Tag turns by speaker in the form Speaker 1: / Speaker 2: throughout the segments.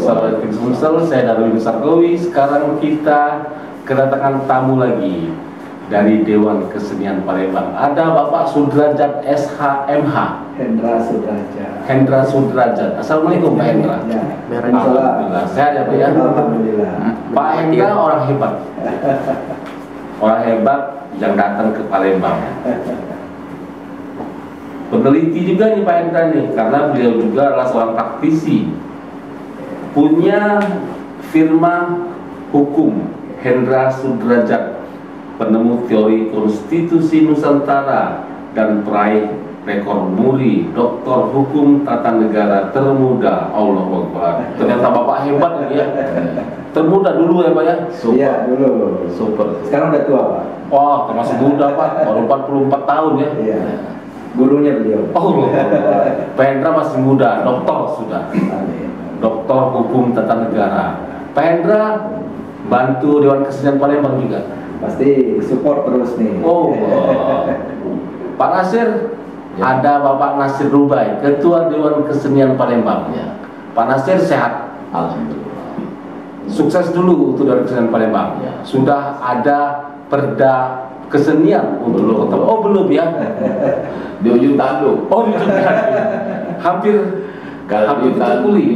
Speaker 1: sahabat Sumsel, saya Darwin Sarkowi. Sekarang kita kedatangan tamu lagi dari Dewan Kesenian Palembang. Ada Bapak Sudrajat SHMH. Hendra Sudrajat. Assalamualaikum Pak Hendra.
Speaker 2: Ya.
Speaker 1: Alhamdulillah. Sehat ya Pak ya?
Speaker 2: Alhamdulillah.
Speaker 1: Pak Hendra orang hebat. Orang hebat yang datang ke Palembang. Peneliti juga nih Pak Hendra nih, karena beliau juga adalah seorang praktisi. Punya firma hukum Hendra Sudrajat, penemu teori konstitusi Nusantara dan peraih rekor muri doktor hukum tata negara termuda. Allahu Akbar. Ternyata Bapak hebat ya. Termuda dulu ya Pak ya?
Speaker 2: Super. Iya dulu.
Speaker 1: Super.
Speaker 2: Sekarang udah tua Pak.
Speaker 1: Wah, termasuk muda Pak, baru 44 tahun ya.
Speaker 2: Iya. Gurunya beliau.
Speaker 1: Oh, Pak Hendra masih muda, doktor sudah. Doktor hukum tata negara. Pak Hendra bantu Dewan Kesenian Palembang juga.
Speaker 2: Pasti support terus nih.
Speaker 1: Oh, Pak Nasir, ya. Ada Bapak Nasir Rubai, Ketua Dewan Kesenian Palembang. Ya. Pak Nasir sehat?
Speaker 3: Alhamdulillah.
Speaker 1: Sukses dulu untuk Dewan Kesenian Palembang. Ya. Sudah ada perda kesenian untuk kota. Oh belum ya?
Speaker 3: Di ujung tanduk.
Speaker 1: Oh di ujung tanduk. Hampir.
Speaker 3: Kalau di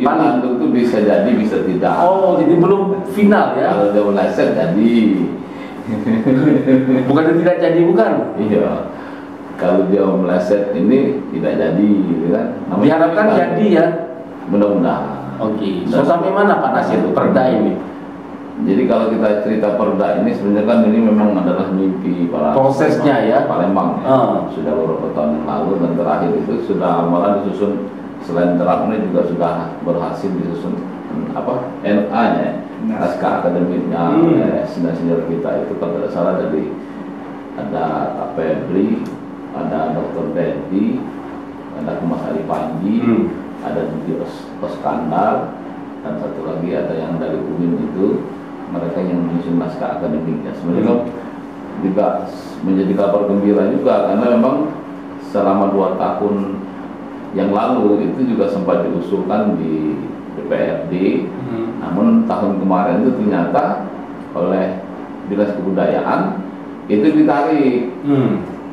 Speaker 3: tanduk itu bisa jadi bisa tidak.
Speaker 1: Oh jadi belum final ya?
Speaker 3: Kalau dia meleset jadi.
Speaker 1: Bukan tidak jadi bukan?
Speaker 3: Iya. Kalau dia meleset ini tidak jadi, gitu kan?
Speaker 1: Diharapkan jadi ya.
Speaker 3: Mudah-mudahan.
Speaker 1: Oke. So sampai mana Pak Nasir perda ini?
Speaker 3: Jadi kalau kita cerita perda ini sebenarnya kan ini memang adalah mimpi para
Speaker 1: prosesnya ya
Speaker 3: Palembang ya. Sudah beberapa tahun yang lalu dan terakhir itu sudah malah disusun, selain draftnya juga sudah berhasil disusun NA-nya, naskah akademiknya senior kita itu kalau tidak salah dari ada Kak Febri, ada Dr. Dedi, ada Mas Ali Panji, ada Didi Oskandar, dan satu lagi ada yang dari UIN itu, mereka yang menyusun naskah akademiknya. Sebenarnya juga menjadi kabar gembira juga karena memang selama 2 tahun yang lalu itu juga sempat diusulkan di DPRD, namun tahun kemarin itu ternyata oleh Dinas Kebudayaan itu ditarik.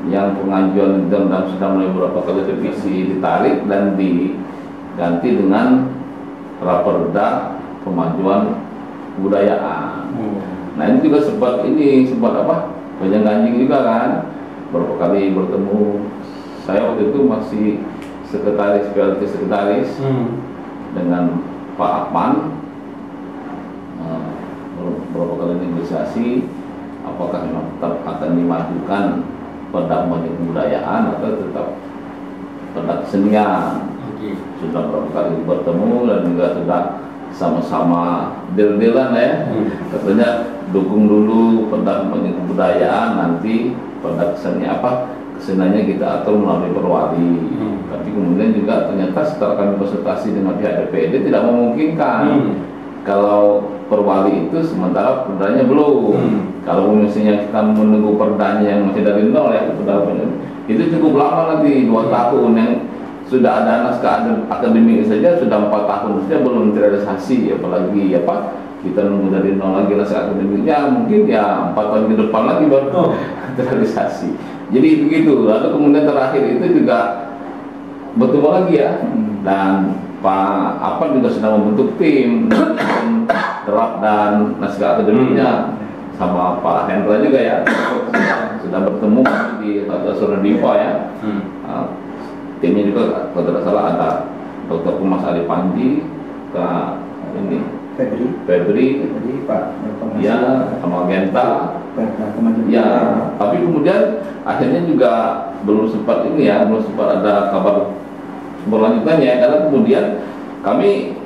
Speaker 3: Yang pengajuan dan sudah mulai beberapa kali revisi ditarik dan diganti dengan raperda pemajuan kebudayaan. Nah ini juga sempat ganjing juga kan, beberapa kali bertemu. Saya waktu itu masih sekretaris PLT sekretaris dengan Pak Akman, beberapa kali negosiasi apakah memang tetap akan dimajukan perda kebudayaan atau tetap perda kesenian. Sudah beberapa kali bertemu dan juga sudah sama-sama deal-dealan ya. Katanya dukung dulu perda kebudayaan, nanti perda keseniannya kita atur melalui perwali. Tapi kemudian juga ternyata setelah kami konsultasi dengan pihak DPRD tidak memungkinkan. Kalau perwali itu sementara perdanya belum. Kalau misalnya kita menunggu perdanya yang masih dari nol ya, itu cukup lama nanti 2 tahun yang sudah ada naskah akademik saja sudah 4 tahun saja belum terrealisasi, apalagi kita nunggu dari nol lagi naskah akademiknya mungkin ya 4 tahun ke depan lagi baru terrealisasi. Jadi begitu. Lalu kemudian terakhir itu juga bertemu lagi ya, dan Pak Apan juga sudah membentuk tim draft dan naskah akademiknya sama Pak Hendra juga ya, sudah bertemu di Suradipa ya. Timnya juga kalau tidak salah ada Dr. Mas Ali Panji, Kak Febri,
Speaker 2: Pak
Speaker 3: ya, sama Genta. Ya, tapi kemudian akhirnya juga belum sempat ada kabar berlanjutannya karena kemudian kami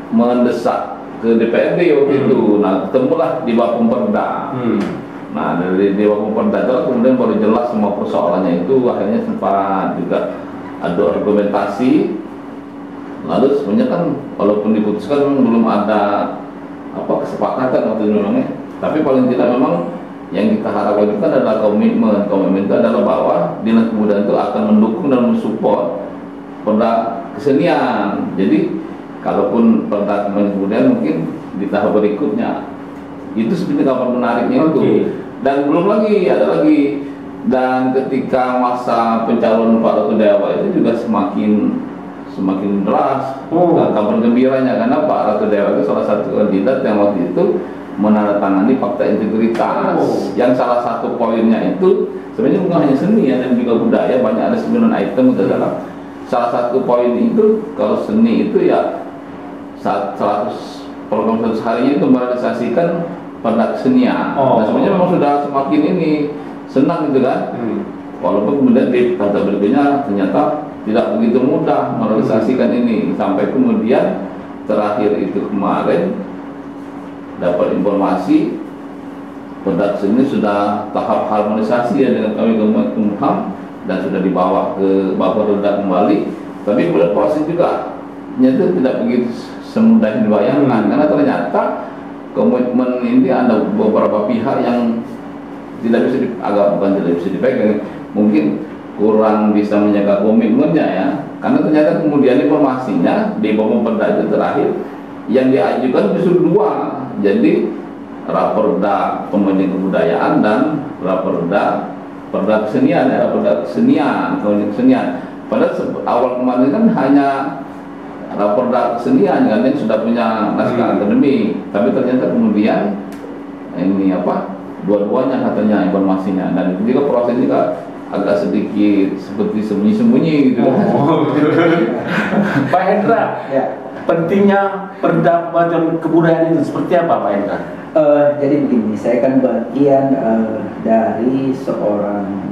Speaker 3: mendesak ke DPRD waktu itu. Nah, ketemulah di Bapumperda. Nah, dari Dewan Pemperda itu kemudian baru jelas semua persoalannya itu. Akhirnya sempat juga ada argumentasi. Lalu sebenarnya kan walaupun diputuskan belum ada kesepakatan waktu itu memangnya. Tapi paling tidak memang yang kita harapkan itu kan adalah komitmen. Komitmen itu adalah bahwa Dinas Kebudayaan itu akan mendukung dan mensupport perda kesenian. Jadi kalaupun perda kebudayaan di tahap berikutnya. Itu sebenarnya kabar menariknya
Speaker 1: Oke.
Speaker 3: itu. Dan belum lagi, ada lagi. Dan ketika masa pencalonan Pak Ratu Dewa itu juga semakin deras. Dan kabar gembiranya karena Pak Ratu Dewa itu salah satu kandidat yang waktu itu menandatangani fakta integritas. Yang salah satu poinnya itu sebenarnya bukan hanya seni ya, dan juga budaya, banyak ada 9 item di dalam. Salah satu poin itu kalau seni itu ya 100 program 100 harinya itu merealisasikan pada kesenian. Nah sebenarnya memang sudah semakin ini senang gitu kan. Walaupun kemudian di tahap berikutnya ternyata tidak begitu mudah merealisasikan ini, sampai kemudian terakhir itu kemarin dapat informasi produk ini sudah tahap harmonisasi ya dengan kami Kemenkumham dan sudah dibawa ke Bapeda kembali. Tapi kemudian proses juga nyata tidak begitu semudah yang dibayangkan, karena ternyata komitmen ini ada beberapa pihak yang tidak bisa bukan tidak bisa dipegang, mungkin kurang bisa menjaga komitmennya ya, karena ternyata kemudian informasinya di Bapeda itu terakhir yang diajukan justru 2, jadi Raperda Pembangunan Kebudayaan dan Raperda kesenian ya, Raperda kesenian, kesenian. Padahal awal kemarin kan hanya Raperda kesenian kan, yang sudah punya naskah akademik, tapi ternyata kemudian ini dua-duanya katanya informasinya, dan itu juga prosesnya juga agak sedikit seperti sembunyi-sembunyi gitu.
Speaker 1: Pak Hendra, pentingnya Perda Pembangunan Kebudayaan itu seperti apa Pak Hendra?
Speaker 2: Jadi begini, saya kan bagian dari seorang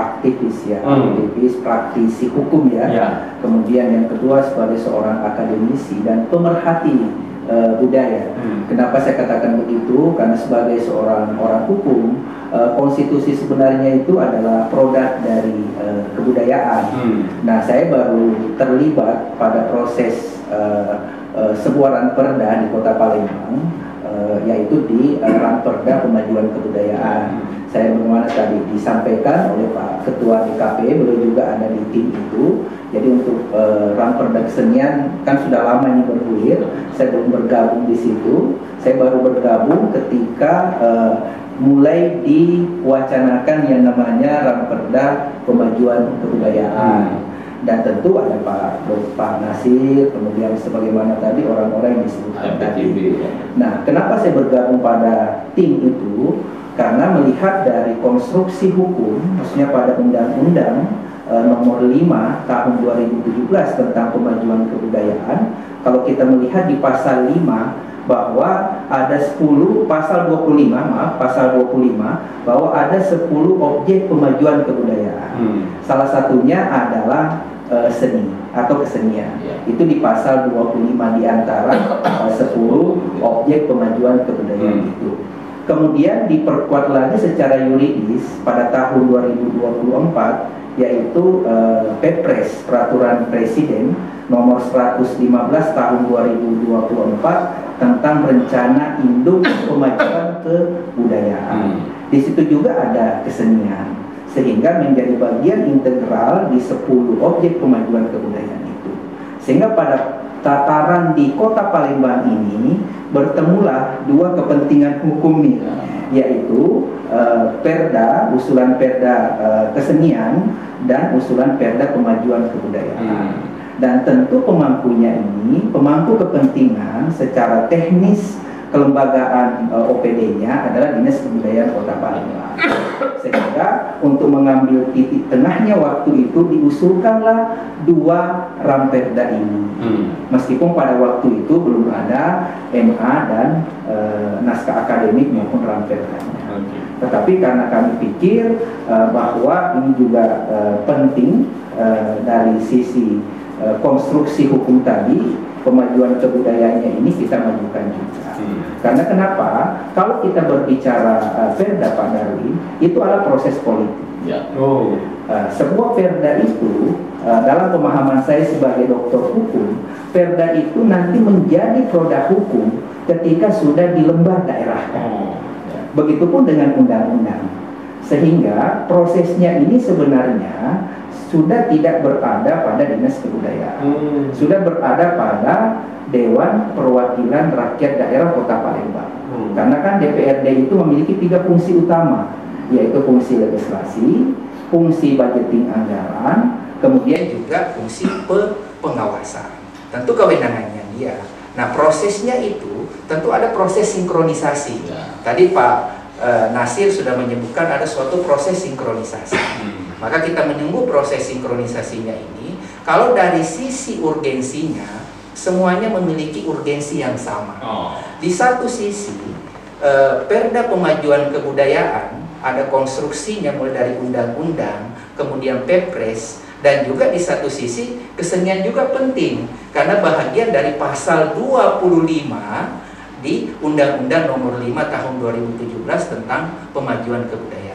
Speaker 2: aktivis ya, aktivis praktisi hukum ya. Kemudian yang kedua sebagai seorang akademisi dan pemerhati budaya. Kenapa saya katakan begitu? Karena sebagai seorang orang hukum, konstitusi sebenarnya itu adalah produk dari kebudayaan. Nah, saya baru terlibat pada proses sebuah ranperda di Kota Palembang, yaitu di Ranperda Pemajuan Kebudayaan. Saya bagaimana tadi disampaikan oleh Pak Ketua DKP, beliau juga ada di tim itu. Jadi untuk Ranperda kesenian kan sudah lama ini bergulir, saya belum bergabung di situ. Saya baru bergabung ketika mulai diwacanakan yang namanya Ranperda Pemajuan Kebudayaan. Dan tentu ada Pak Nasir, kemudian sebagaimana tadi orang-orang yang disebutkan tadi. Nah, kenapa saya bergabung pada tim itu? Karena melihat dari konstruksi hukum, maksudnya pada Undang-Undang Nomor 5 Tahun 2017 tentang Pemajuan Kebudayaan, kalau kita melihat di pasal 5 bahwa ada 10, pasal 25 bahwa ada 10 objek pemajuan kebudayaan. Salah satunya adalah seni atau kesenian. Itu di pasal 25 di antara 10 objek pemajuan kebudayaan itu. Kemudian diperkuat lagi secara yuridis pada tahun 2024, yaitu Perpres Peraturan Presiden nomor 115 tahun 2024 tentang rencana induk pemajuan kebudayaan. Di situ juga ada kesenian, sehingga menjadi bagian integral di 10 objek pemajuan kebudayaan itu. Sehingga pada tataran di Kota Palembang ini bertemulah dua kepentingan hukum ini, yaitu usulan Perda kesenian dan usulan Perda Pemajuan Kebudayaan. Dan tentu pemangkunya ini, pemangku kepentingan secara teknis kelembagaan OPD-nya adalah Dinas Kebudayaan Kota Palembang. Sehingga untuk mengambil titik tengahnya waktu itu diusulkanlah dua Ranperda ini. Meskipun pada waktu itu belum ada MA dan naskah akademik maupun Ranperdanya. Tetapi karena kami pikir bahwa ini juga penting dari sisi konstruksi hukum tadi, pemajuan kebudayaannya ini kita majukan juga. Karena kenapa? Kalau kita berbicara Perda Pak Darwin, itu adalah proses politik. Sebuah Perda itu, dalam pemahaman saya sebagai doktor hukum, Perda itu nanti menjadi produk hukum ketika sudah di lembar daerah. Begitupun dengan undang-undang. Sehingga prosesnya ini sebenarnya sudah tidak berada pada Dinas Kebudayaan, sudah berada pada Dewan Perwakilan Rakyat Daerah Kota Palembang. Karena kan DPRD itu memiliki 3 fungsi utama, yaitu fungsi legislasi, fungsi budgeting anggaran, kemudian juga fungsi pengawasan. Tentu kewenangannya dia. Nah, prosesnya itu tentu ada proses sinkronisasi. Tadi Pak Nasir sudah menyebutkan ada suatu proses sinkronisasi. Maka kita menunggu proses sinkronisasinya ini. Kalau dari sisi urgensinya, semuanya memiliki urgensi yang sama. Di satu sisi, Perda Pemajuan Kebudayaan ada konstruksinya mulai dari undang-undang, kemudian Perpres, dan juga di satu sisi kesenian juga penting karena bahagian dari pasal 25 di Undang-Undang Nomor 5 Tahun 2017 tentang Pemajuan Kebudayaan.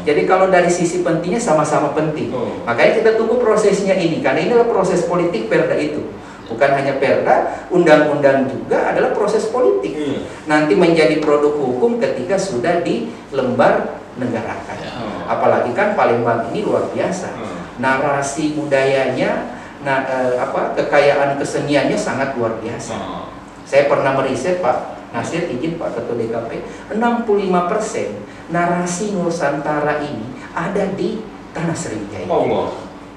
Speaker 2: Jadi kalau dari sisi pentingnya sama-sama penting. Makanya kita tunggu prosesnya ini karena inilah proses politik Perda itu. Bukan hanya Perda, undang-undang juga adalah proses politik. Nanti menjadi produk hukum ketika sudah dilembar negarakan. Apalagi kan Palembang ini luar biasa. Narasi budayanya, kekayaan keseniannya sangat luar biasa. Saya pernah meriset, Pak Nasir, izin Pak Ketua DKP, 65% narasi Nusantara ini ada di Tanah Sriwijaya.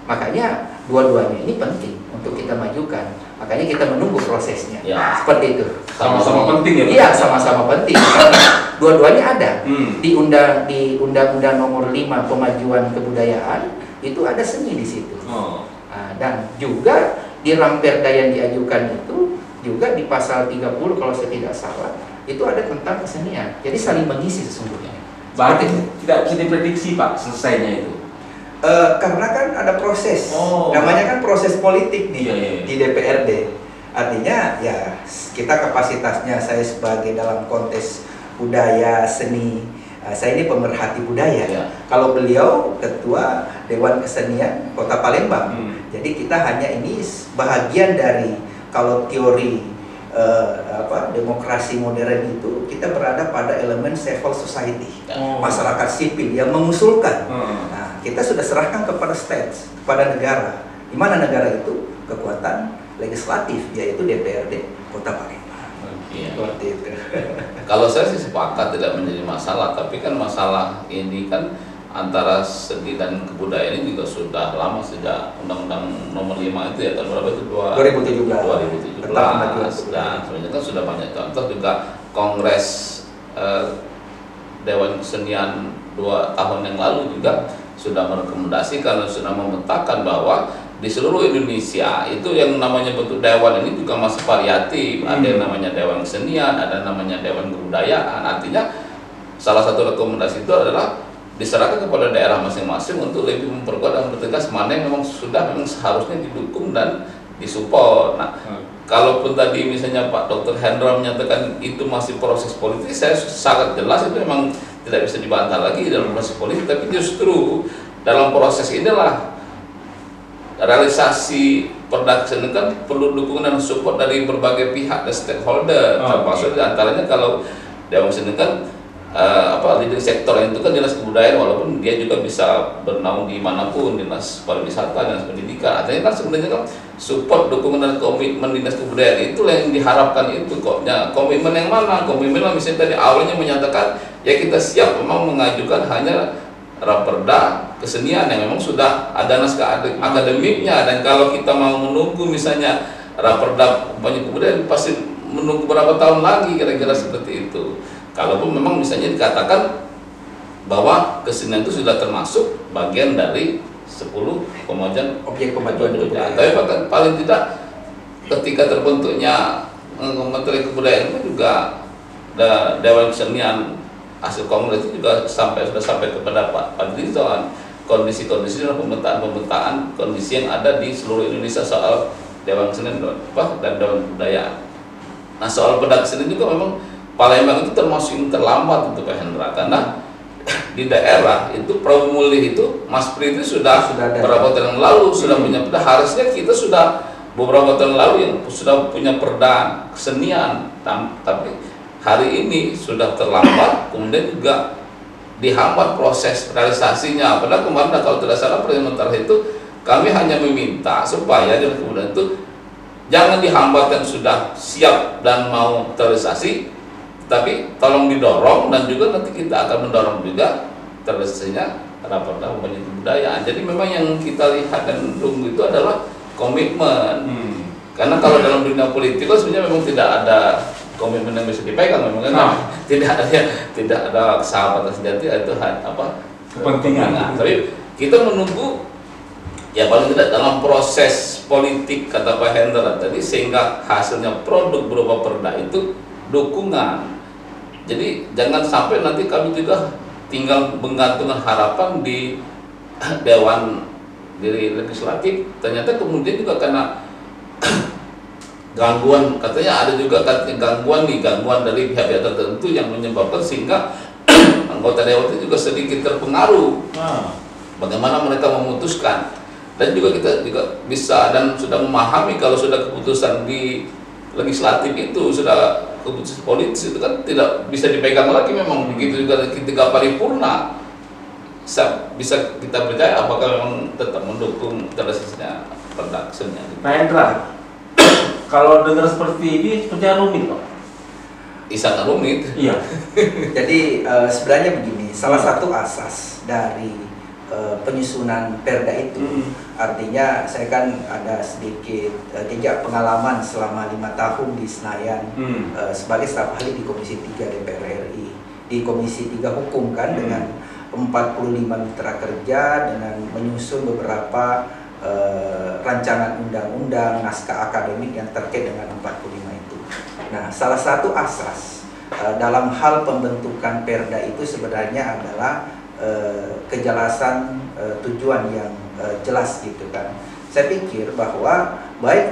Speaker 2: Makanya dua-duanya ini penting untuk kita majukan. Makanya kita menunggu prosesnya. Seperti itu.
Speaker 1: Sama-sama penting ya?
Speaker 2: Iya, sama-sama penting. Karena dua-duanya ada. Di Undang-Undang Nomor 5 Pemajuan Kebudayaan itu ada seni di situ. Dan juga di Ramperda yang diajukan itu juga di pasal 30 kalau saya tidak salah itu ada tentang kesenian. Jadi saling mengisi sesungguhnya.
Speaker 1: Berarti tidak bisa diprediksi Pak selesainya itu.
Speaker 2: Karena kan ada proses, namanya kan proses politik di DPRD. Artinya ya kita kapasitasnya saya sebagai dalam konteks budaya seni, saya ini pemerhati budaya. Kalau beliau ketua Dewan Kesenian Kota Palembang, jadi kita hanya ini bahagian dari kalau teori demokrasi modern itu kita berada pada elemen civil society, masyarakat sipil yang mengusulkan. Nah, kita sudah serahkan kepada states, kepada negara. Di mana negara itu kekuatan legislatif, yaitu DPRD Kota Palembang. Seperti itu.
Speaker 3: Kalau saya sih sepakat tidak menjadi masalah, tapi kan masalah ini kan antara seni dan kebudayaan ini juga sudah lama sejak Undang-Undang Nomor 5 itu ya tahun berapa itu? 2017. Dan sebenarnya kan sudah banyak contoh juga Kongres Dewan Kesenian 2 tahun yang lalu juga sudah merekomendasikan dan sudah memetakan bahwa di seluruh Indonesia itu yang namanya bentuk dewan ini juga masih variatif. Ada yang namanya Dewan Kesenian, ada namanya Dewan Kebudayaan. Artinya salah satu rekomendasi itu adalah diserahkan kepada daerah masing-masing untuk lebih memperkuat dan bertegas mana yang memang seharusnya didukung dan disupport. Nah, kalaupun tadi misalnya Pak Dr. Hendra menyatakan itu masih proses politik, saya sangat jelas itu memang tidak bisa dibantah lagi dalam proses politik, tapi justru dalam proses inilah realisasi Perda Kesenian kan perlu dukungan dan support dari berbagai pihak dan stakeholder, termasuk diantaranya kalau Dewan Kesenian kan leading sektor yang itu kan dinas kebudayaan, walaupun dia juga bisa bernaung di manapun, dinas pariwisata, dinas pendidikan. Artinya kan sebenarnya kan support, dukungan dan komitmen dinas kebudayaan itu yang diharapkan itu kok. Ya, komitmen yang mana? Komitmen lah misalnya tadi awalnya menyatakan ya kita siap memang mengajukan hanya Raperda Kesenian yang memang sudah ada naskah akademiknya, dan kalau kita mau menunggu misalnya Raperda banyak kebudayaan pasti menunggu berapa tahun lagi kira-kira seperti itu. Kalaupun memang misalnya dikatakan bahwa kesenian itu sudah termasuk bagian dari 10 objek pemajuan kebudayaan. Tapi paling tidak ketika terbentuknya Menteri Kebudayaan itu juga Dewan Kesenian hasil kongres itu juga sudah sampai kepada Pak Fadlizon kondisi-kondisi dan pemetaan kondisi yang ada di seluruh Indonesia soal Dewan Kesenian dan Dewan Kebudayaan. Nah, soal Perda Kesenian juga memang Palembang itu termasuk yang terlambat untuk Pak Hendra, karena di daerah itu Prabu Mulih itu Mas Pri itu sudah beberapa tahun yang lalu sudah punya perda. Harusnya kita sudah beberapa tahun lalu yang sudah punya Perda Kesenian, tapi hari ini sudah terlambat, kemudian juga dihambat proses realisasinya. Padahal kemarin kalau tidak salah presiden itu kami hanya meminta supaya dalam kemudian itu jangan dihambat yang sudah siap dan mau terrealisasi, tapi tolong didorong, dan juga nanti kita akan mendorong juga terrealisasinya Raperda Pembangunan Kebudayaan. Jadi memang yang kita lihat dan tunggu itu adalah komitmen. Karena kalau dalam dunia politik kan sebenarnya memang tidak ada komitmen yang bisa dipegang, memang kan tidak ada sahabatan sejati, itu kepentingan. Tapi kita menunggu ya paling tidak dalam proses politik, kata Pak Hendra tadi, sehingga hasilnya produk berupa perda itu dukungan. Jadi jangan sampai nanti kami juga tinggal menggantungkan harapan di Dewan di Legislatif, ternyata kemudian juga karena gangguan, katanya ada juga gangguan dari pihak-pihak tertentu yang menyebabkan sehingga anggota Dewan itu juga sedikit terpengaruh. Bagaimana mereka memutuskan. Dan juga kita juga bisa dan sudah memahami kalau sudah keputusan di legislatif itu sudah keputusan politis itu kan tidak bisa dipegang lagi, memang begitu juga ketika paripurna bisa kita percaya apakah memang tetap mendukung terrealisasinya perda kesenian.
Speaker 1: Pak Hendra, kalau dengar seperti ini sepertinya rumit Pak.
Speaker 3: Sangat rumit.
Speaker 1: Iya.
Speaker 2: Jadi sebenarnya begini, salah satu asas dari penyusunan perda itu, artinya saya kan ada sedikit jejak pengalaman selama 5 tahun di Senayan sebagai staf ahli di Komisi 3 DPR RI, di Komisi 3 Hukum kan, dengan 45 mitra kerja, dengan menyusun beberapa rancangan undang-undang, naskah akademik yang terkait dengan 45 itu. Nah, salah satu asas dalam hal pembentukan perda itu sebenarnya adalah kejelasan tujuan yang jelas gitu kan. Saya pikir bahwa baik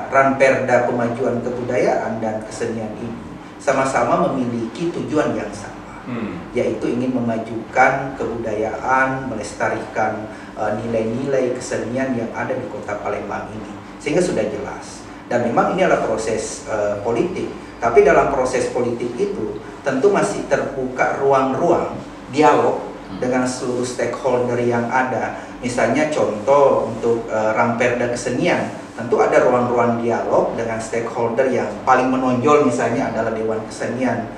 Speaker 2: Ranperda Pemajuan Kebudayaan dan Kesenian ini sama-sama memiliki tujuan yang sama, yaitu ingin memajukan kebudayaan, melestarikan nilai-nilai kesenian yang ada di Kota Palembang ini, sehingga sudah jelas. Dan memang ini adalah proses politik, tapi dalam proses politik itu tentu masih terbuka ruang-ruang dialog dengan seluruh stakeholder yang ada. Misalnya contoh untuk Ranperda Kesenian, tentu ada ruang-ruang dialog dengan stakeholder yang paling menonjol, misalnya adalah Dewan Kesenian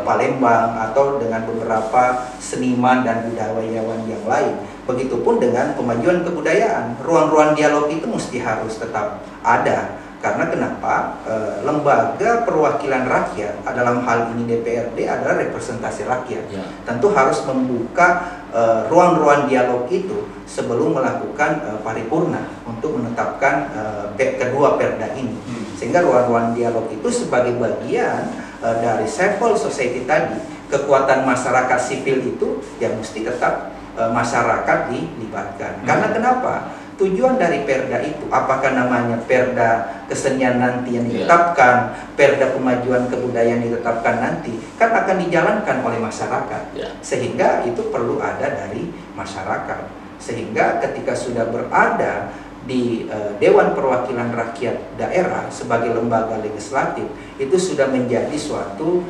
Speaker 2: Palembang, atau dengan beberapa seniman dan budayawan yang lain. Begitupun dengan pemajuan kebudayaan, ruang-ruang dialog itu mesti harus tetap ada. Karena kenapa? Lembaga perwakilan rakyat, dalam hal ini DPRD, adalah representasi rakyat. Tentu harus membuka ruang-ruang dialog itu sebelum melakukan paripurna untuk menetapkan kedua perda ini. Sehingga ruang-ruang dialog itu sebagai bagian dari civil society tadi, kekuatan masyarakat sipil itu ya mesti tetap masyarakat dilibatkan. Karena kenapa? Tujuan dari perda itu, apakah namanya perda kesenian nanti yang ditetapkan, perda pemajuan kebudayaan ditetapkan nanti, kan akan dijalankan oleh masyarakat. Sehingga itu perlu ada dari masyarakat. Sehingga ketika sudah berada di Dewan Perwakilan Rakyat Daerah sebagai lembaga legislatif, itu sudah menjadi suatu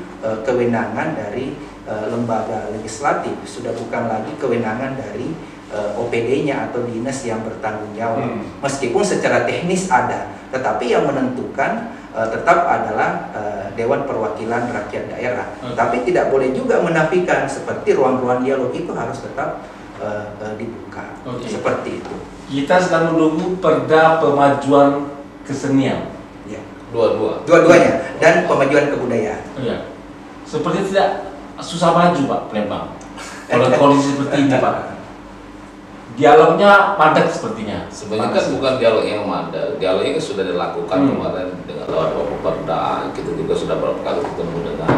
Speaker 2: kewenangan dari lembaga legislatif, sudah bukan lagi kewenangan dari OPD-nya atau dinas yang bertanggung jawab. Meskipun secara teknis ada, tetapi yang menentukan tetap adalah Dewan Perwakilan Rakyat Daerah. Tapi tidak boleh juga menafikan seperti ruang-ruang dialog itu harus tetap dibuka. Seperti itu.
Speaker 1: Kita sedang menunggu perda pemajuan kesenian.
Speaker 2: Ya.
Speaker 3: Dua-duanya.
Speaker 2: Dan pemajuan kebudayaan.
Speaker 1: Iya. Seperti tidak susah maju Pak Palembang. Kalau kondisi seperti ini Pak. Dialognya padat sepertinya.
Speaker 3: Sebenarnya kan bukan dialog yang padat. Dialognya kan sudah dilakukan kemarin dengan lewat Perda. Kita juga sudah beberapa kali ketemu dengan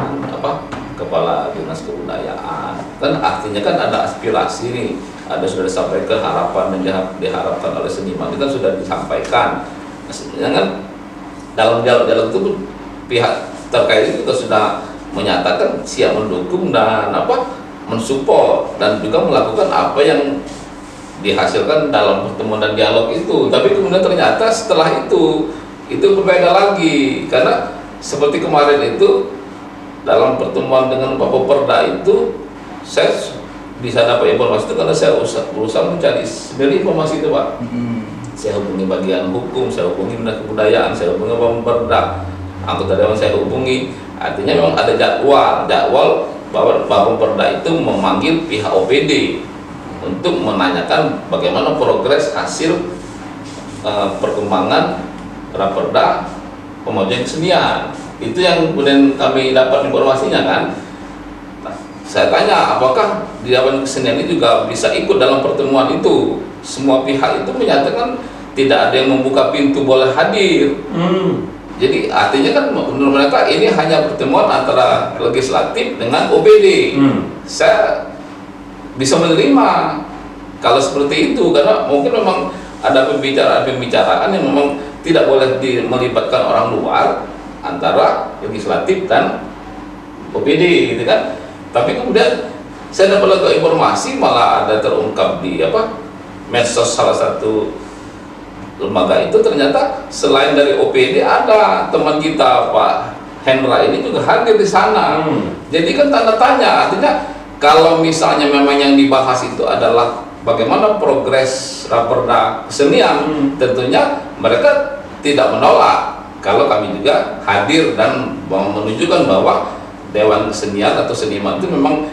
Speaker 3: Kepala Dinas Kebudayaan. Kan artinya kan ada aspirasi nih. Ada sudah disampaikan harapan yang diharapkan oleh seniman. Itu kan sudah disampaikan. Nah, sebenarnya kan dalam dialog itu pihak terkait itu sudah menyatakan siap mendukung dan mensupport dan juga melakukan apa yang dihasilkan dalam pertemuan dan dialog itu. Tapi kemudian ternyata setelah itu berbeda lagi, karena seperti kemarin itu dalam pertemuan dengan Pak Perda itu saya bisa dapat informasi itu karena saya berusaha mencari sendiri informasi itu Pak. saya hubungi bagian hukum, saya hubungi Dinas Kebudayaan, saya hubungi Bapemperda, anggota dewan saya hubungi. Artinya memang ada jadwal bahwa Bapemperda itu memanggil pihak OPD untuk menanyakan bagaimana progres hasil perkembangan Raperda pemajuan kesenian. Itu yang kemudian kami dapat informasinya kan. Nah, saya tanya apakah di Dewan Kesenian ini juga bisa ikut dalam pertemuan itu. Semua pihak itu menyatakan tidak ada yang membuka pintu boleh hadir. Jadi artinya kan menurut mereka ini hanya pertemuan antara legislatif dengan OPD. Saya bisa menerima kalau seperti itu, karena mungkin memang ada pembicaraan yang memang tidak boleh melibatkan orang luar antara legislatif dan OPD gitu kan. Tapi kemudian saya dapat lagi informasi malah ada terungkap di medsos salah satu lembaga itu, ternyata selain dari OPD ada teman kita Pak Hendra ini juga hadir di sana. Jadi kan tanda tanya, artinya kalau misalnya memang yang dibahas itu adalah bagaimana progres Raperda kesenian, tentunya mereka tidak menolak kalau kami juga hadir dan menunjukkan bahwa Dewan Kesenian atau seniman itu memang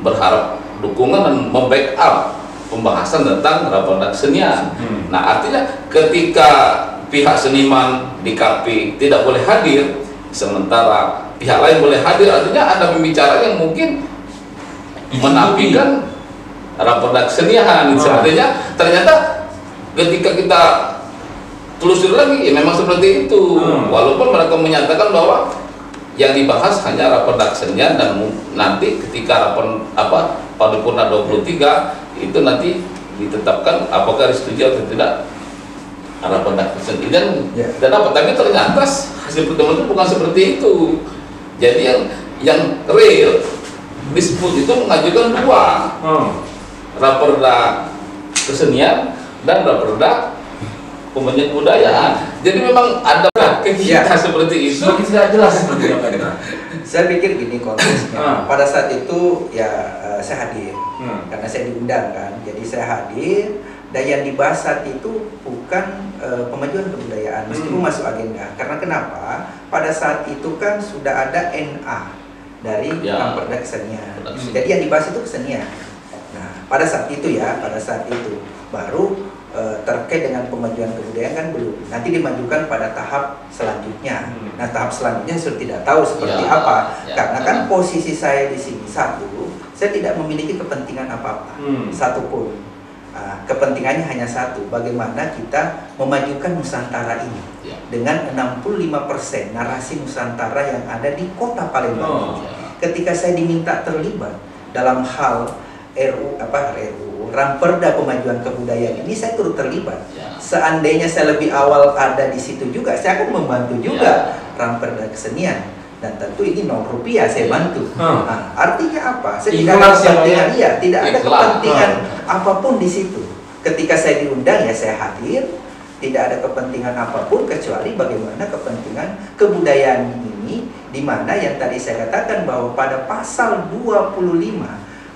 Speaker 3: berharap dukungan dan membackup pembahasan tentang Raperda kesenian. Nah, artinya ketika pihak seniman di KP tidak boleh hadir, sementara pihak lain boleh hadir, artinya ada pembicaraan yang mungkin menafikan Raperda kesenian. Artinya ternyata ketika kita telusur lagi, ya memang seperti itu. Walaupun mereka menyatakan bahwa yang dibahas hanya Raperda kesenian, dan nanti ketika Paripurna 23 itu nanti ditetapkan apakah disetujui atau tidak Raperda kesenian dan apa. Tapi ternyata hasil pertemuan itu bukan seperti itu. Jadi yang real dispute itu mengajukan dua, Raperda kesenian dan Raperda pemajuan kebudayaan. Jadi memang ada kegiatan seperti itu.
Speaker 1: Semakin tidak jelas seperti apa.
Speaker 2: Saya pikir gini konteksnya. Pada saat itu ya saya hadir karena saya diundang kan. Jadi saya hadir, dan yang dibahas saat itu bukan pemajuan kebudayaan meskipun masuk agenda. Karena kenapa? Pada saat itu kan sudah ada NA dari Raperda kesenian. Jadi yang dibahas itu kesenian. Nah, pada saat itu baru terkait dengan pemajuan kebudayaan kan belum. Nanti dimajukan pada tahap selanjutnya. Nah, tahap selanjutnya sudah tidak tahu seperti apa. Karena kan posisi saya di sini, satu, saya tidak memiliki kepentingan apa-apa, satupun. Kepentingannya hanya satu, bagaimana kita memajukan Nusantara ini dengan 65% narasi Nusantara yang ada di kota Palembang. Ketika saya diminta terlibat dalam hal RUU Raperda pemajuan kebudayaan ini, saya turut terlibat. Seandainya saya lebih awal ada di situ juga, saya akan membantu juga Raperda kesenian. Dan tentu ini Rp0 saya bantu. Nah, artinya apa? Saya tidak ada kepentingan, tidak ada kepentingan apapun di situ. Ketika saya diundang ya saya hadir, tidak ada kepentingan apapun kecuali bagaimana kepentingan kebudayaan ini, di mana yang tadi saya katakan bahwa pada pasal 25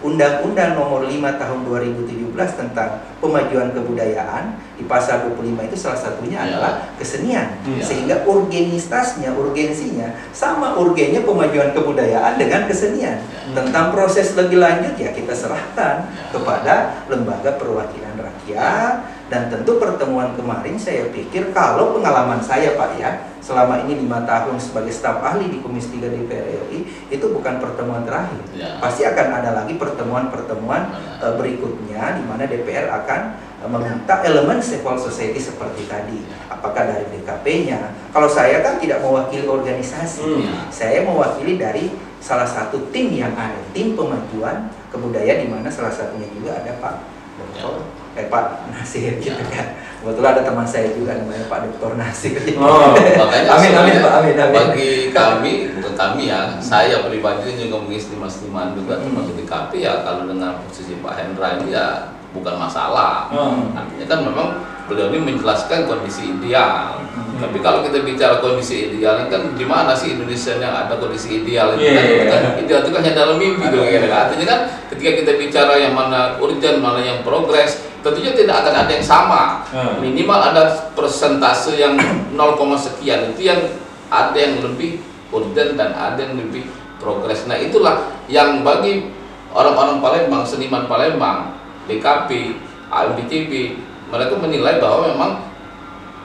Speaker 2: Undang-Undang Nomor 5 Tahun 2017 tentang pemajuan kebudayaan, di pasal 25 itu salah satunya adalah kesenian. Sehingga urgensinya sama urgennya pemajuan kebudayaan dengan kesenian. Tentang proses lebih lanjut ya kita serahkan kepada lembaga perwakilan rakyat. Dan tentu pertemuan kemarin saya pikir, kalau pengalaman saya Pak ya, selama ini 5 tahun sebagai staf ahli di Komisi 3 DPR RI, itu bukan pertemuan terakhir. Pasti akan ada lagi pertemuan-pertemuan berikutnya, di mana DPR akan meminta elemen civil society seperti tadi. Apakah dari DKP-nya? Kalau saya kan tidak mewakili organisasi, saya mewakili dari salah satu tim yang ada, tim pemajuan kebudayaan, di mana salah satunya juga ada Pak Dr. Pak Nasir gitu kan. Kebetulan ada teman saya juga namanya Pak Dr. Nasir.
Speaker 3: Makanya
Speaker 2: amin Pak, amin.
Speaker 3: Bagi kami, bukan kami ya, saya pribadi juga mengistimewakan juga termasuk di KP ya, kalau dengan posisi Pak Hendra ini ya bukan masalah. Artinya kan memang beliau ini menjelaskan kondisi ideal. Tapi kalau kita bicara kondisi ideal, kan di mana sih Indonesia yang ada kondisi ideal itu? Kan ideal itu kan hanya dalam mimpi gitu. Artinya kan ketika kita bicara yang mana urgent, mana yang progres, tentunya tidak akan ada yang sama. Minimal ada persentase yang 0, sekian, itu yang ada yang lebih urgent dan ada yang lebih progres. Nah itulah yang bagi orang-orang Palembang, seniman Palembang, DKP, AMBTB, mereka menilai bahwa memang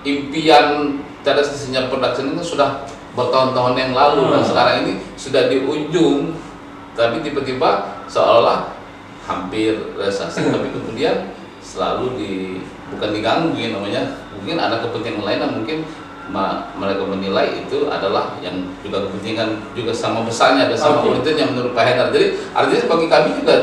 Speaker 3: impian Tiada Sisinya Production itu sudah bertahun-tahun yang lalu dan sekarang ini sudah di ujung, tapi tiba-tiba seolah hampir realisasi, tapi kemudian selalu bukan diganggu namanya, mungkin ada kepentingan lain dan mungkin mereka menilai itu adalah yang juga kepentingan juga sama besarnya, ada sama urgennya menurut Pak Hendar. Jadi artinya bagi kami juga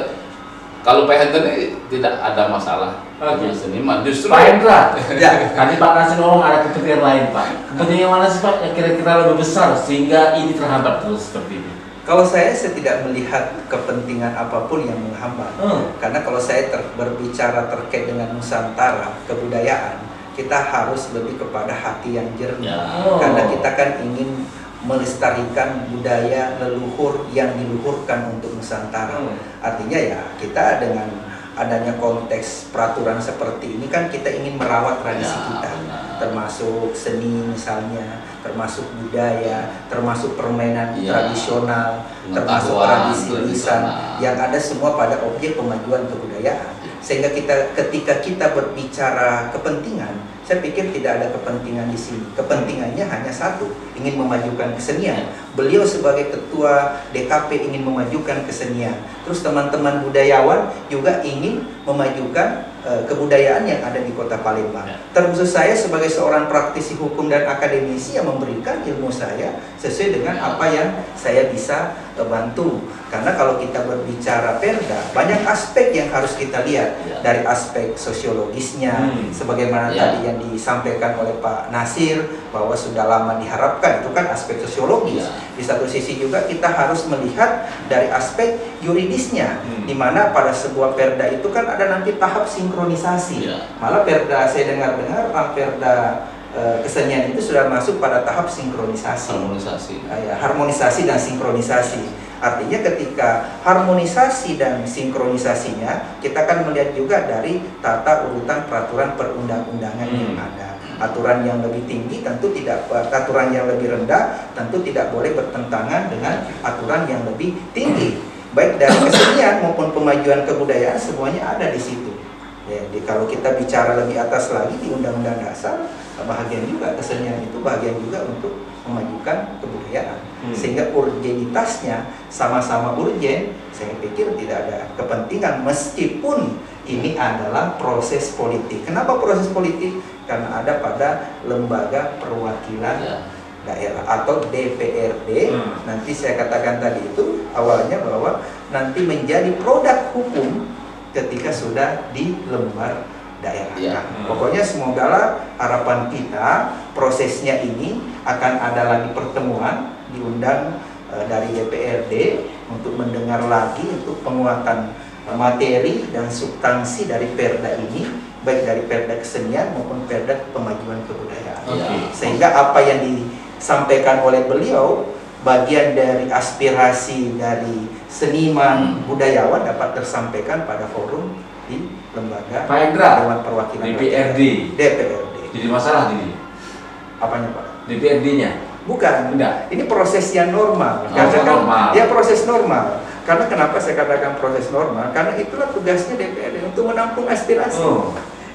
Speaker 3: kalau Pak Hendar ini tidak ada masalah seniman, justru
Speaker 4: Pak Hendra, ya, tadi Pak Nasir ngomong ada kepentingan lain Pak. Kepentingan mana sih Pak yang kira-kira lebih besar sehingga ini terhambat terus seperti ini?
Speaker 2: Kalau saya tidak melihat kepentingan apapun yang menghambat. Karena kalau saya berbicara terkait dengan Nusantara, kebudayaan, kita harus lebih kepada hati yang jernih. Karena kita kan ingin melestarikan budaya leluhur yang diluhurkan untuk Nusantara. Artinya ya kita dengan adanya konteks peraturan seperti ini kan kita ingin merawat tradisi kita, termasuk seni misalnya, termasuk budaya, termasuk permainan tradisional, termasuk tradisi lisan yang ada semua pada objek pemajuan kebudayaan. Sehingga ketika kita berbicara kepentingan, saya pikir tidak ada kepentingan di sini. Kepentingannya hanya satu, ingin memajukan kesenian. Beliau sebagai ketua DKP ingin memajukan kesenian. Terus teman-teman budayawan juga ingin memajukan kebudayaan yang ada di Kota Palembang. Terkhusus saya sebagai seorang praktisi hukum dan akademisi yang memberikan ilmu saya sesuai dengan apa yang saya bisa bantu. Karena kalau kita berbicara perda, banyak aspek yang harus kita lihat. Dari aspek sosiologisnya, sebagaimana tadi yang disampaikan oleh Pak Nasir, bahwa sudah lama diharapkan, itu kan aspek sosiologis. Di satu sisi juga kita harus melihat dari aspek yuridisnya, di mana pada sebuah perda itu kan ada nanti tahap sinkronisasi. Malah perda, saya dengar-dengar perda kesenian itu sudah masuk pada tahap sinkronisasi. Harmonisasi dan sinkronisasi. Artinya ketika harmonisasi dan sinkronisasinya, kita akan melihat juga dari tata urutan peraturan perundang-undangan yang ada. Aturan yang lebih tinggi tentu tidak, aturan yang lebih rendah tentu tidak boleh bertentangan dengan aturan yang lebih tinggi. Baik dari kesenian maupun pemajuan kebudayaan semuanya ada di situ. Jadi kalau kita bicara lebih atas lagi di Undang-Undang Dasar, bahagian juga kesenian itu bahagian juga untuk memajukan kebudayaan. Sehingga urgenitasnya sama-sama urgen. Saya pikir tidak ada kepentingan meskipun ini adalah proses politik. Kenapa proses politik? Karena ada pada lembaga perwakilan daerah atau DPRD. Nanti saya katakan tadi itu awalnya bahwa nanti menjadi produk hukum ketika sudah di lembar daerah. Pokoknya semoga harapan kita prosesnya ini akan ada lagi pertemuan diundang dari DPRD untuk mendengar lagi untuk penguatan materi dan substansi dari perda ini, baik dari perda kesenian maupun perda pemajuan kebudayaan. Sehingga apa yang disampaikan oleh beliau bagian dari aspirasi dari seniman budayawan dapat tersampaikan pada forum di lembaga
Speaker 4: Pak Hendra,
Speaker 2: Dewan Perwakilan
Speaker 4: DPRD. Jadi masalah ini.
Speaker 2: Apanya Pak?
Speaker 4: DPRD-nya?
Speaker 2: Bukan.
Speaker 4: Enggak.
Speaker 2: Ini proses yang normal. Karena
Speaker 4: normal.
Speaker 2: Ya proses normal. Karena kenapa saya katakan proses normal? Karena itulah tugasnya DPRD untuk menampung aspirasi.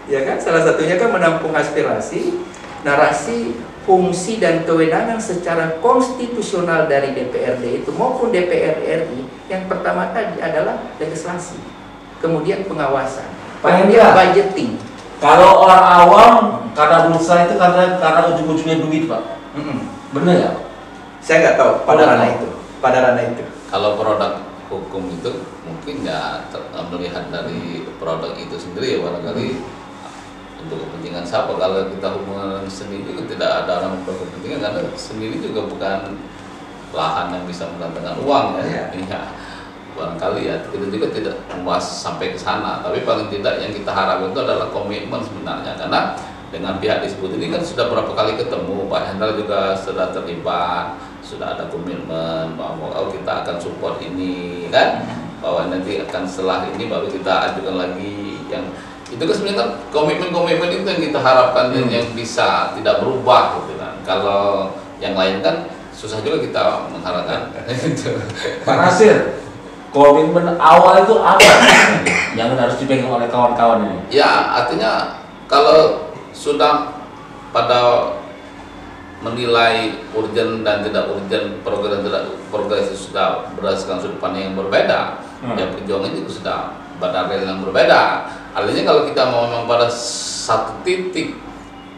Speaker 2: Ya kan? Salah satunya kan menampung aspirasi, narasi, fungsi dan kewenangan secara konstitusional dari DPRD itu maupun DPR RI. Yang pertama tadi adalah legislasi, kemudian pengawasan, kemudian budgeting.
Speaker 4: Kalau orang awam karena berusaha itu karena ujung-ujungnya duit Pak. Benar ya?
Speaker 2: Saya nggak tahu pada ranah itu.
Speaker 3: Kalau produk hukum itu mungkin nggak melihat dari produk itu sendiri ya, barangkali untuk kepentingan siapa. Kalau kita hubungan seni juga tidak ada orang berkepentingan, karena sendiri juga bukan lahan yang bisa mendatangkan uang ya. Barangkali ya kita juga tidak membahas sampai ke sana, tapi paling tidak yang kita harapkan itu adalah komitmen sebenarnya, karena dengan pihak disebut ini kan sudah berapa kali ketemu, Pak Hendra juga sudah terlibat, sudah ada komitmen bahwa kita akan support ini kan, bahwa nanti akan setelah ini baru kita ajukan lagi yang Itu kan sebenarnya kan komitmen-komitmen itu yang kita harapkan yang bisa tidak berubah gitu kan. Kalau yang lain kan susah juga kita mengharapkan.
Speaker 4: Pak Nasir, komitmen awal itu apa yang harus dipegang oleh kawan-kawan ini?
Speaker 3: Ya, artinya kalau sudah pada menilai urgent dan tidak urgent, progres itu sudah berdasarkan sudut pandang yang berbeda, ya perjuangan itu sudah pada rel yang berbeda. Artinya kalau kita mau memang pada satu titik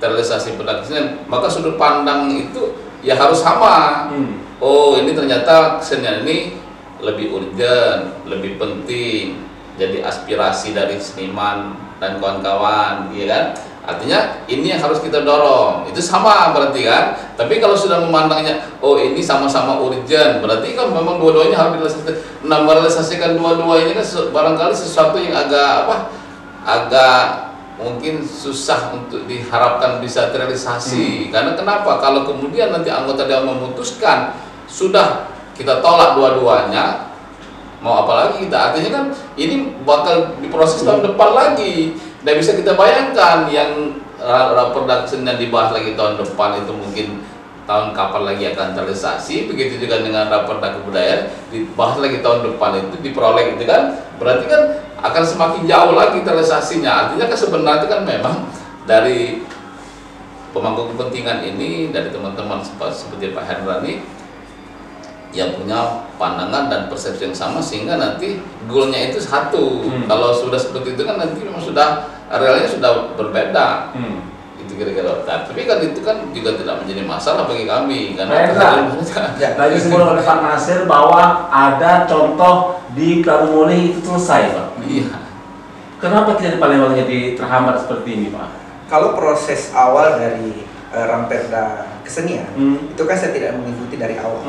Speaker 3: terrealisasi pada kesenian, maka sudut pandang itu ya harus sama. Oh, ini ternyata kesenian ini lebih urgent, lebih penting, jadi aspirasi dari seniman dan kawan-kawan, ya kan? Artinya ini yang harus kita dorong, itu sama berarti kan. Tapi kalau sudah memandangnya, oh ini sama-sama urgent, berarti kan memang dua-duanya harus direalisasikan. Nah, merealisasikan dua-duanya kan barangkali sesuatu yang agak mungkin susah untuk diharapkan bisa terrealisasi. Karena kenapa? Kalau kemudian nanti anggota dewan memutuskan sudah kita tolak dua-duanya, mau apa lagi kita? Artinya kan ini bakal diproses tahun depan lagi. Tidak bisa kita bayangkan yang raperda kesenian dibahas lagi tahun depan itu mungkin tahun kapan lagi akan terrealisasi. Begitu juga dengan raperda kebudayaan dibahas lagi tahun depan itu diperoleh gitu kan. Berarti kan akan semakin jauh lagi terrealisasinya. Artinya kan sebenarnya kan memang dari pemangku kepentingan ini, dari teman-teman seperti Pak Hendra ini yang punya pandangan dan persepsi yang sama, sehingga nanti goalnya itu satu. Kalau sudah seperti itu kan nanti memang sudah realnya sudah berbeda. Itu kira-kira. Tapi kan itu kan juga tidak menjadi masalah bagi kami karena
Speaker 4: tadi sebelum oleh Pak Nasir bahwa ada contoh di Pramuli itu selesai, Pak.
Speaker 3: Iya.
Speaker 4: Kenapa kita di Palembang jadi terhambat seperti ini, Pak?
Speaker 2: Kalau proses awal dari Ramperda kesenian itu kan saya tidak mengikuti dari awal.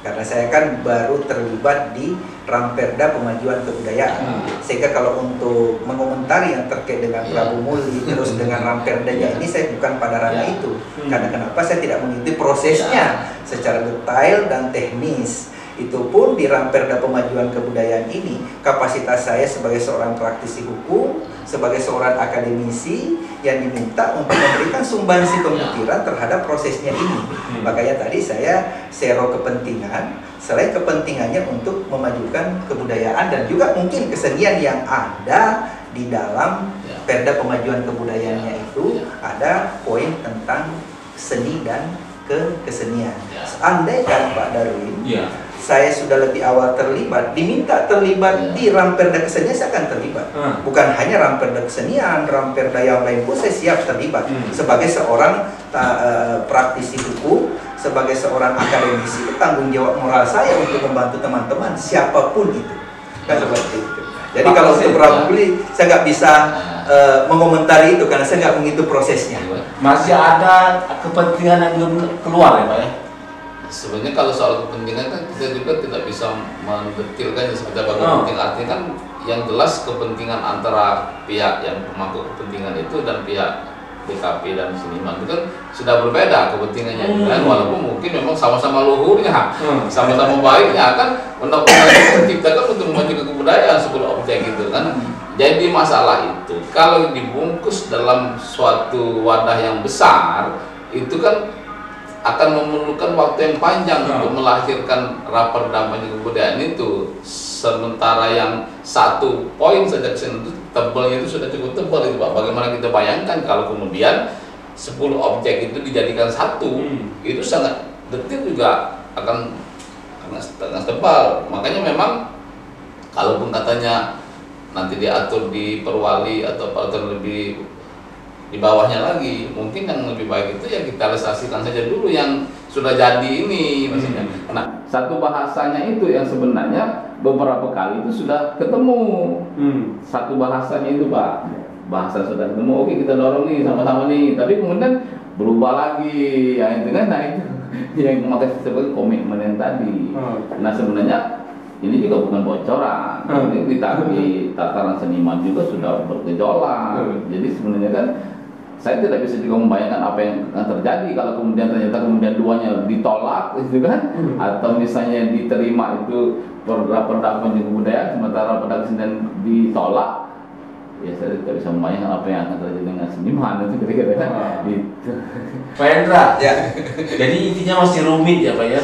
Speaker 2: Karena saya kan baru terlibat di Ramperda Pemajuan Kebudayaan, sehingga kalau untuk mengomentari yang terkait dengan Prabu Muli terus dengan Ramperdanya ini saya bukan pada ranah itu. Karena kenapa? Saya tidak mengikuti prosesnya secara detail dan teknis. Itu pun di Ramperda Pemajuan Kebudayaan ini kapasitas saya sebagai seorang praktisi hukum, sebagai seorang akademisi yang diminta untuk memberikan sumbangsi pemikiran terhadap prosesnya ini. Makanya tadi saya share kepentingan, selain kepentingannya untuk memajukan kebudayaan dan juga mungkin kesenian yang ada di dalam Perda Pemajuan Kebudayaannya itu ada poin tentang seni dan kesenian. Andaikan Pak Darwin, saya sudah lebih awal terlibat, diminta terlibat di Ramperda kesenian, saya akan terlibat. Bukan hanya Ramperda kesenian, Ramperda yang lain pun saya siap terlibat. Sebagai seorang praktisi hukum, sebagai seorang akademisi, tanggung jawab moral saya untuk membantu teman-teman siapapun itu. Kan seperti itu. Jadi kalau untuk Prabu Muli, saya nggak bisa mengomentari itu karena saya nggak menghitung prosesnya.
Speaker 4: Masih ada kepentingan yang belum keluar ya, Pak ya?
Speaker 3: Sebenarnya kalau soal kepentingan kan kita juga tidak bisa mendetilkannya seperti apa kepentingan. Artinya kan yang jelas kepentingan antara pihak yang pemangku kepentingan itu dan pihak BKP dan seniman itu kan sudah berbeda kepentingannya. Dan walaupun mungkin memang sama-sama luhurnya, sama-sama baiknya kan undang-undang itu diciptakan untuk memajukan kebudayaan sebuah objek gitu kan. Jadi masalah itu kalau dibungkus dalam suatu wadah yang besar itu kan akan memerlukan waktu yang panjang untuk melahirkan Raperda Pemajuan Kebudayaan itu. Sementara yang satu poin saja itu tebalnya itu sudah cukup tebal itu Pak. Bagaimana kita bayangkan kalau kemudian 10 objek itu dijadikan satu, itu sangat detil juga akan sangat tebal. Makanya memang kalaupun katanya nanti diatur di perwali atau peraturan lebih di bawahnya lagi, mungkin yang lebih baik itu ya kita realisasikan saja dulu yang sudah jadi ini maksudnya. Nah, satu bahasanya itu yang sebenarnya beberapa kali itu sudah ketemu. Satu bahasanya itu Pak, bahasa sudah ketemu, oke kita dorong nih sama-sama nih, tapi kemudian berubah lagi, ya itu kan, nah itu yang memakai sebagai komitmen yang tadi. Nah sebenarnya ini juga bukan bocoran, ini di tataran seniman juga sudah bergejolak. Jadi sebenarnya kan saya tidak bisa juga membayangkan apa yang akan terjadi kalau kemudian ternyata duanya ditolak, gitu kan? Atau misalnya diterima itu Perda Pemajuan Kebudayaan sementara Perda Kesenian ditolak, Ya saya tidak bisa membayangkan apa yang akan terjadi dengan seniman itu kira-kira gitu.
Speaker 4: Pak Hendra,
Speaker 2: Ya.
Speaker 4: jadi intinya masih rumit ya Pak ya?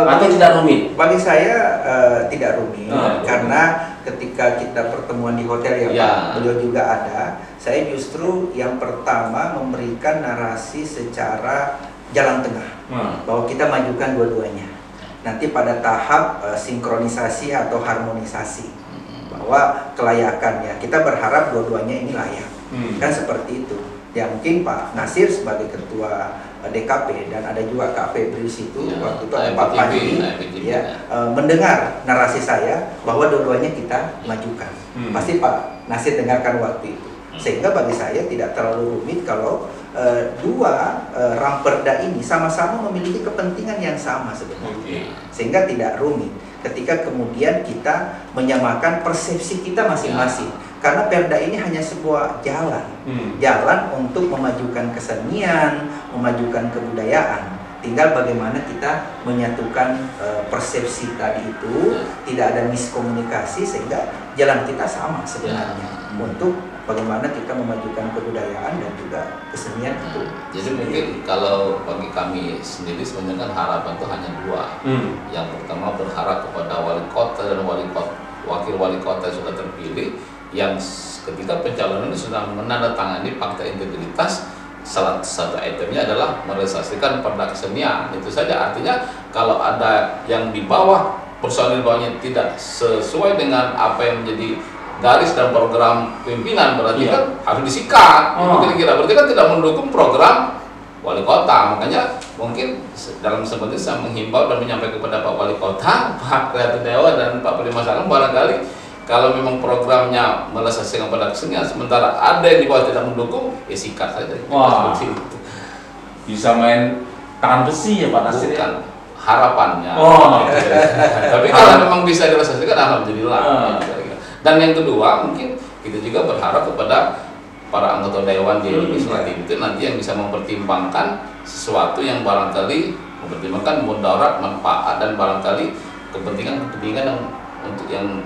Speaker 4: Atau tidak rumit?
Speaker 2: Bagi saya tidak rumit, karena ketika kita pertemuan di hotel Pak, beliau juga ada. Saya justru yang pertama memberikan narasi secara jalan tengah, bahwa kita majukan dua-duanya. Nanti pada tahap sinkronisasi atau harmonisasi, bahwa kelayakannya kita berharap dua-duanya ini layak, kan seperti itu. Ya mungkin Pak Nasir sebagai ketua DKP dan ada juga Kak Febri situ, waktu itu ada Pak Panji, mendengar narasi saya bahwa dua-duanya kita majukan. Pasti Pak Nasir dengarkan waktu itu, sehingga bagi saya tidak terlalu rumit kalau dua ramperda ini sama-sama memiliki kepentingan yang sama sebenarnya, sehingga tidak rumit ketika kemudian kita menyamakan persepsi kita masing-masing. Karena perda ini hanya sebuah jalan, jalan untuk memajukan kesenian, memajukan kebudayaan. Tinggal bagaimana kita menyatukan persepsi tadi itu, tidak ada miskomunikasi sehingga jalan kita sama sebenarnya untuk bagaimana kita memajukan kebudayaan dan juga kesenian itu.
Speaker 3: Jadi mungkin kalau bagi kami sendiri sebenarnya kan harapan itu hanya dua. Yang pertama berharap kepada wali kota dan wakil wali kota yang sudah terpilih, yang ketika pencalonan ini sudah menandatangani fakta integritas. Salah satu itemnya adalah merealisasikan perda kesenian. Itu saja, artinya kalau ada yang di bawah, personil bawahnya tidak sesuai dengan apa yang menjadi garis dan program pimpinan, berarti kan harus disikat. Itu kira-kira berarti kan tidak mendukung program wali kota. Makanya mungkin dalam seperti saya menghimbau dan menyampaikan kepada Pak Wali Kota, Pak Riyadi Dewa dan Pak Prima Salam, barangkali kalau memang programnya merealisasikan pada kesenian, sementara ada yang di bawah tidak mendukung, ya sikat saja.
Speaker 4: Wah, itu bisa main tangan besi ya Pak Nasir?
Speaker 3: Bukan harapannya. Tapi
Speaker 4: kalau
Speaker 3: memang bisa direalisasikan, alhamdulillah. Dan yang kedua, mungkin kita juga berharap kepada para anggota dewan di legislatif itu nanti yang bisa mempertimbangkan sesuatu yang barangkali mempertimbangkan mudarat, manfaat, dan barangkali kepentingan yang untuk yang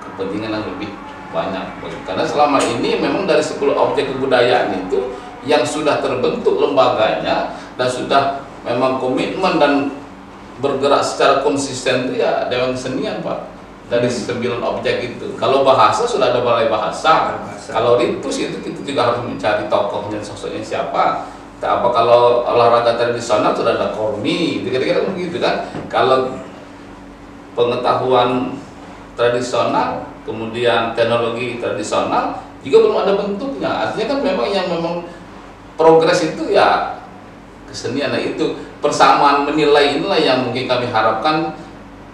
Speaker 3: kepentingan yang lebih banyak. Karena selama ini memang dari 10 objek kebudayaan itu yang sudah terbentuk lembaganya dan sudah memang komitmen dan bergerak secara konsisten itu ya Dewan Kesenian Pak. Dari 9 objek itu. Kalau bahasa sudah ada balai bahasa. Kalau ritus itu kita juga harus mencari tokohnya, sosoknya siapa. Apa kalau olahraga tradisional sudah ada kormi, kira-kira begitu kan. Kalau pengetahuan tradisional, kemudian teknologi tradisional juga belum ada bentuknya. Artinya kan memang yang memang progres itu ya kesenian. Nah itu persamaan menilai inilah yang mungkin kami harapkan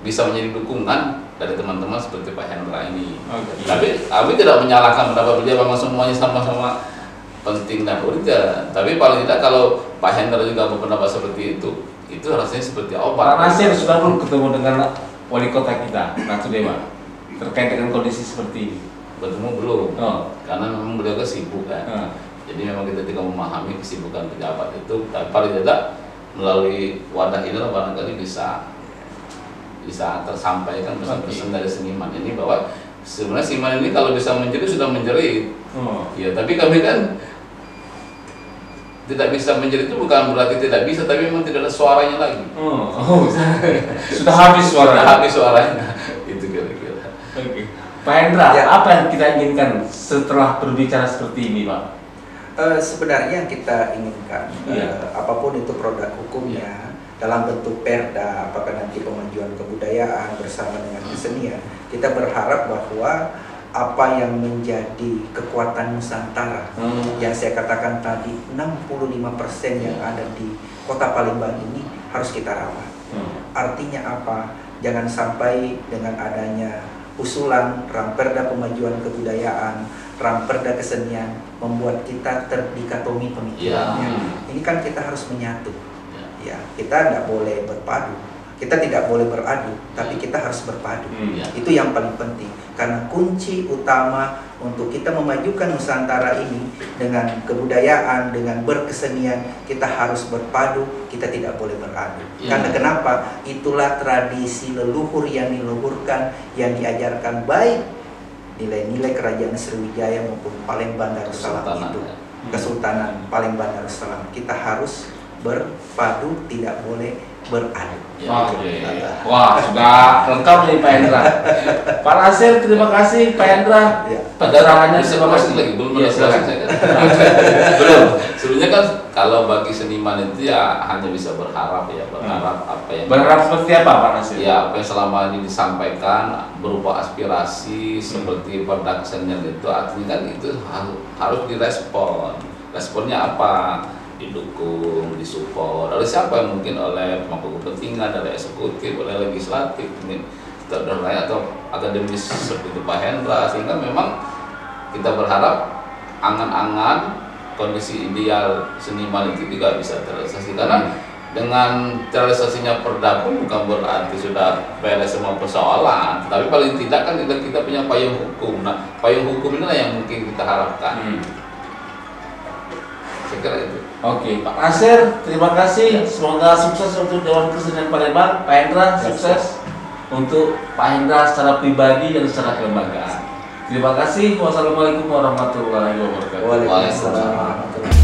Speaker 3: bisa menjadi dukungan dari teman-teman seperti Pak Hendra ini. Tapi kami tidak menyalahkan pendapat beliau, memang semuanya sama-sama penting dan urgent. Tapi paling tidak kalau Pak Hendra juga berpendapat seperti itu rasanya seperti obat.
Speaker 4: Pak Nasir sudah belum ketemu dengan wali kota kita, Ratu Dewa, terkait dengan kondisi seperti ini?
Speaker 3: Bertemu belum, karena memang beliau sibuk kan. Jadi memang kita tidak memahami kesibukan pejabat itu, tapi paling tidak melalui wadah inilah barangkali bisa tersampaikan pesan-pesan dari seniman ini bahwa sebenarnya seniman ini kalau bisa menjerit sudah menjerit. Ya, tapi kami kan tidak bisa menjerit itu bukan berarti tidak bisa, tapi memang tidak ada suaranya lagi.
Speaker 4: Sudah habis
Speaker 3: suaranya. Itu kira-kira.
Speaker 4: Pak Hendra, apa yang kita inginkan setelah berbicara seperti ini, Pak?
Speaker 2: Sebenarnya yang kita inginkan, apapun itu produk hukumnya, dalam bentuk perda, apakah nanti pemajuan kebudayaan bersama dengan kesenian, kita berharap bahwa apa yang menjadi kekuatan Nusantara, yang saya katakan tadi 65% yang ada di Kota Palembang ini harus kita rawat. Artinya apa? Jangan sampai dengan adanya usulan ramperda pemajuan kebudayaan, ramperda kesenian membuat kita terdikotomi pemikirannya. Ini kan kita harus menyatu. Ya, kita tidak boleh berpadu, kita tidak boleh beradu, tapi kita harus berpadu. Itu yang paling penting, karena kunci utama untuk kita memajukan Nusantara ini dengan kebudayaan, dengan berkesenian, kita harus berpadu, kita tidak boleh beradu. Karena kenapa? Itulah tradisi leluhur yang diluhurkan, yang diajarkan baik nilai-nilai kerajaan Sriwijaya maupun Palembang Darussalam itu, Kesultanan Palembang Darussalam, kita harus berpadu, tidak boleh beradu.
Speaker 4: Wah, sudah lengkap nih Pak Hendra. Pak Nasir, terima kasih Pak Hendra. Pencerahannya terima kasih lagi. Belum belum.
Speaker 3: Sebenarnya kan kalau bagi seniman itu ya hanya bisa berharap ya, berharap apa yang
Speaker 4: seperti apa Pak Nasir?
Speaker 3: Ya, apa yang selama ini disampaikan berupa aspirasi seperti produk kesenian itu, artinya kan itu harus direspon. Responnya apa? Didukung, disupport oleh siapa? Mungkin oleh pemangku kepentingan, oleh eksekutif, oleh legislatif, mungkin atau akademis seperti itu Pak Hendra, sehingga memang kita berharap angan-angan kondisi ideal seniman itu juga bisa terrealisasi, karena dengan terrealisasinya Perda pun bukan berarti sudah beres semua persoalan, tapi paling tidak kan kita punya payung hukum. Nah, payung hukum inilah yang mungkin kita harapkan. Saya kira itu.
Speaker 4: Oke, Pak Nasir, terima kasih. Semoga sukses untuk Dewan Kesenian Palembang. Pak Hendra, sukses untuk Pak Hendra secara pribadi dan secara kelembagaan. Terima kasih. Wassalamualaikum warahmatullahi wabarakatuh.
Speaker 2: Waalaikumsalam.